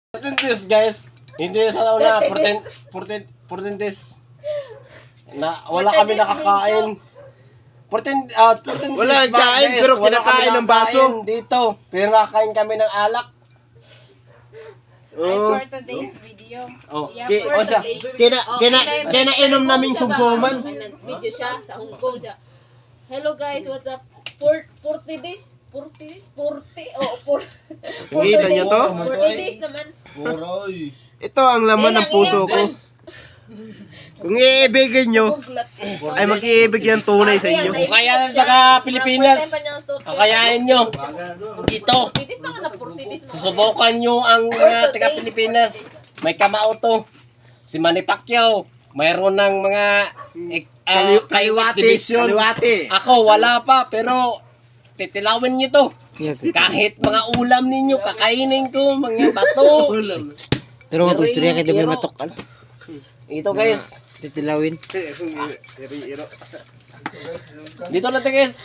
14 days, guys. Hindi sa una, 14 days. Na wala kami nakakain. 14 Wala days back, kain, guys. pero Wala kinakain kami ng baso. nakakain dito. Pero nakakain kami ng alak. Ay, Oh. for today's video. Oh. Yeah, Ki- for siya. today's Kinainom naming sumsuman. May nag-video siya sa Hong Kong siya. Hello guys, what's up? 40 days? 40 days? 40? Oo, 40 Kita niyo to? 40 days naman. Ito ang laman ng puso ko. Kung iibigin nyo, Buglat. ay mag-iibig yan tunay sa inyo. Kung kaya lang sa Pilipinas, kakayain nyo. Dito. 40 days na nga na 40 days. Susubukan nyo ang mga taga Pilipinas. May kamao to. Si Manny Pacquiao. Mayroon ng mga kaliwati division. Kaliwati. Ako wala pa pero titilawin nyo to. Kahit mga ulam ninyo, kakainin ko mga bato. Pero mga istorya kay Damir Matokal. Ito guys. Titilawin. Dito na guys.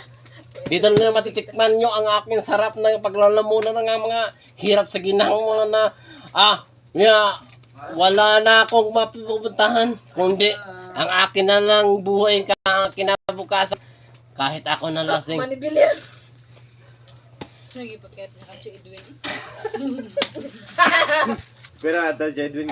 Dito na matitikman nyo ang aking sarap ng paglalamunan ng mga hirap sa ginhawa na wala na akong mapupuntahan. Kundi ang akin na lang buhay kinabukasan. Kahit ako na lasing. Manibilir. Sige, pagkat nakacho Edwin. Pero ito, Jedwin,